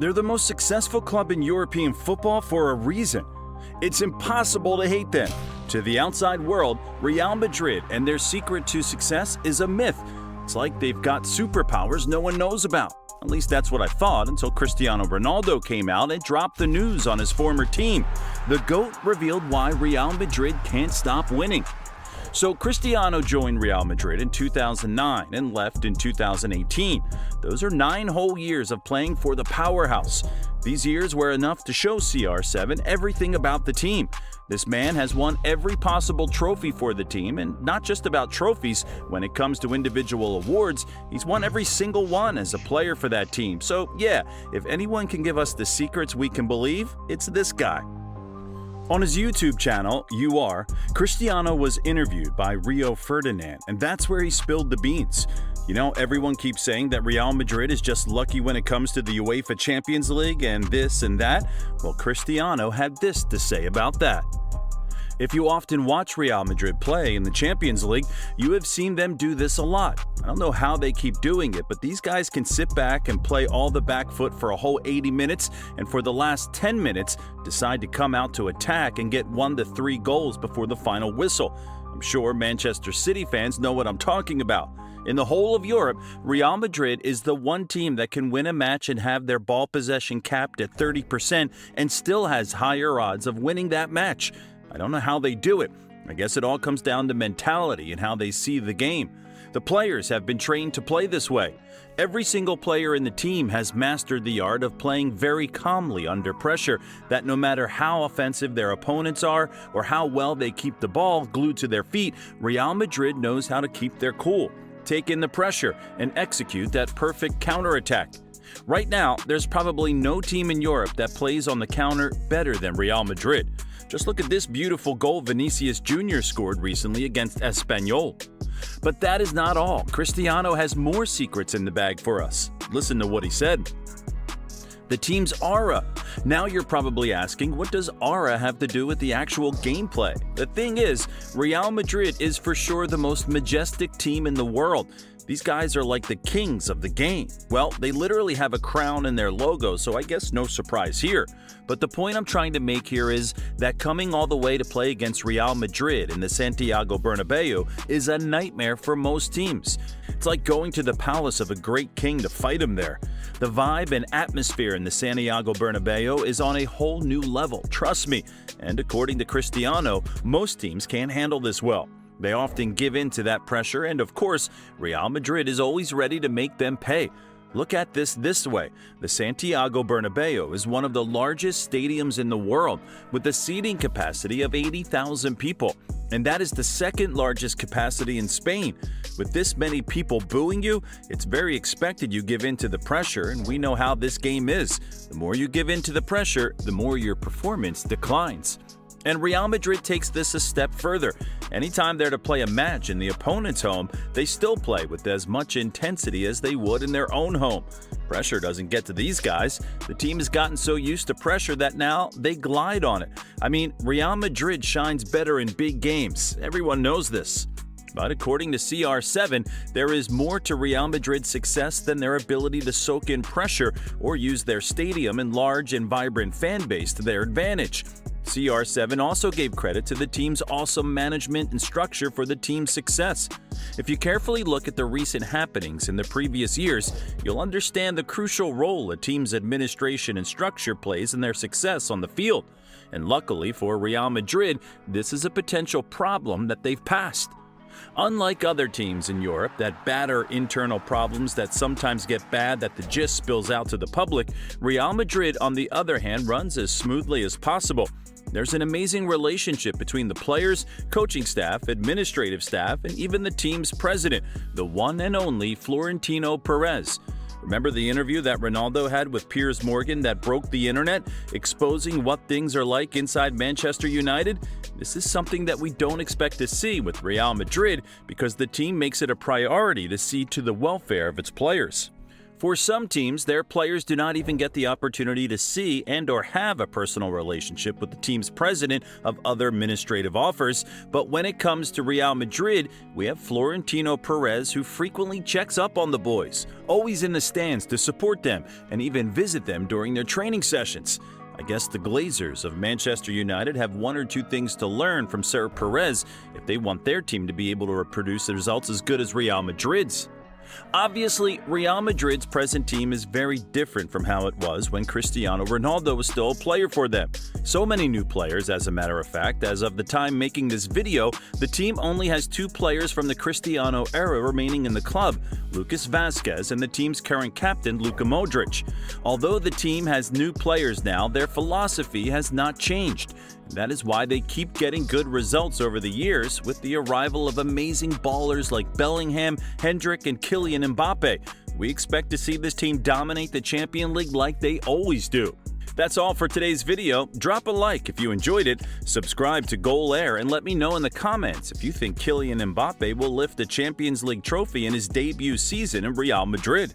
They're the most successful club in European football for a reason. It's impossible to hate them. To the outside world, Real Madrid and their secret to success is a myth. It's like they've got superpowers no one knows about. At least that's what I thought until Cristiano Ronaldo came out and dropped the news on his former team. The GOAT revealed why Real Madrid can't stop winning. So Cristiano joined Real Madrid in 2009 and left in 2018. Those are 9 whole years of playing for the powerhouse. These years were enough to show CR7 everything about the team. This man has won every possible trophy for the team, and not just about trophies. When it comes to individual awards, he's won every single one as a player for that team. So yeah, if anyone can give us the secrets we can believe, it's this guy. On his YouTube channel, Cristiano was interviewed by Rio Ferdinand, and that's where he spilled the beans. You know, everyone keeps saying that Real Madrid is just lucky when it comes to the UEFA Champions League and this and that. Well, Cristiano had this to say about that. If you often watch Real Madrid play in the Champions League, you have seen them do this a lot. I don't know how they keep doing it, but these guys can sit back and play all the back foot for a whole 80 minutes, and for the last 10 minutes, decide to come out to attack and get 1 to 3 goals before the final whistle. I'm sure Manchester City fans know what I'm talking about. In the whole of Europe, Real Madrid is the one team that can win a match and have their ball possession capped at 30% and still has higher odds of winning that match. I don't know how they do it. I guess it all comes down to mentality and how they see the game. The players have been trained to play this way. Every single player in the team has mastered the art of playing very calmly under pressure, that no matter how offensive their opponents are or how well they keep the ball glued to their feet, Real Madrid knows how to keep their cool, take in the pressure, and execute that perfect counterattack. Right now, there's probably no team in Europe that plays on the counter better than Real Madrid. Just look at this beautiful goal Vinicius Jr. scored recently against Espanyol. But that is not all. Cristiano has more secrets in the bag for us. Listen to what he said. The team's aura. Now you're probably asking, what does aura have to do with the actual gameplay? The thing is, Real Madrid is for sure the most majestic team in the world. These guys are like the kings of the game. Well, they literally have a crown in their logo, so I guess no surprise here. But the point I'm trying to make here is that coming all the way to play against Real Madrid in the Santiago Bernabeu is a nightmare for most teams. It's like going to the palace of a great king to fight him there. The vibe and atmosphere in the Santiago Bernabeu is on a whole new level, trust me. And according to Cristiano, most teams can't handle this well. They often give in to that pressure, and of course, Real Madrid is always ready to make them pay. Look at this way. The Santiago Bernabeu is one of the largest stadiums in the world, with a seating capacity of 80,000 people. And that is the second largest capacity in Spain. With this many people booing you, it's very expected you give in to the pressure, and we know how this game is. The more you give in to the pressure, the more your performance declines. And Real Madrid takes this a step further. Anytime they're to play a match in the opponent's home, they still play with as much intensity as they would in their own home. Pressure doesn't get to these guys. The team has gotten so used to pressure that now they glide on it. I mean, Real Madrid shines better in big games. Everyone knows this. But according to CR7, there is more to Real Madrid's success than their ability to soak in pressure or use their stadium and large and vibrant fan base to their advantage. CR7 also gave credit to the team's awesome management and structure for the team's success. If you carefully look at the recent happenings in the previous years, you'll understand the crucial role a team's administration and structure plays in their success on the field. And luckily for Real Madrid, this is a potential problem that they've passed. Unlike other teams in Europe that batter internal problems that sometimes get bad that the gist spills out to the public, Real Madrid, on the other hand, runs as smoothly as possible. There's an amazing relationship between the players, coaching staff, administrative staff, and even the team's president, the one and only Florentino Perez. Remember the interview that Ronaldo had with Piers Morgan that broke the internet, exposing what things are like inside Manchester United? This is something that we don't expect to see with Real Madrid because the team makes it a priority to see to the welfare of its players. For some teams, their players do not even get the opportunity to see and/or have a personal relationship with the team's president of other administrative offers. But when it comes to Real Madrid, we have Florentino Perez, who frequently checks up on the boys, always in the stands to support them and even visit them during their training sessions. I guess the Glazers of Manchester United have one or two things to learn from Sir Perez if they want their team to be able to produce the results as good as Real Madrid's. Obviously, Real Madrid's present team is very different from how it was when Cristiano Ronaldo was still a player for them. So many new players, as a matter of fact. As of the time making this video, the team only has 2 players from the Cristiano era remaining in the club, Lucas Vazquez and the team's current captain, Luka Modric. Although the team has new players now, their philosophy has not changed. That is why they keep getting good results over the years with the arrival of amazing ballers like Bellingham, Hendrick, and Kylian Mbappe. We expect to see this team dominate the Champions League like they always do. That's all for today's video. Drop a like if you enjoyed it, subscribe to Goal Air, and let me know in the comments if you think Kylian Mbappe will lift the Champions League trophy in his debut season in Real Madrid.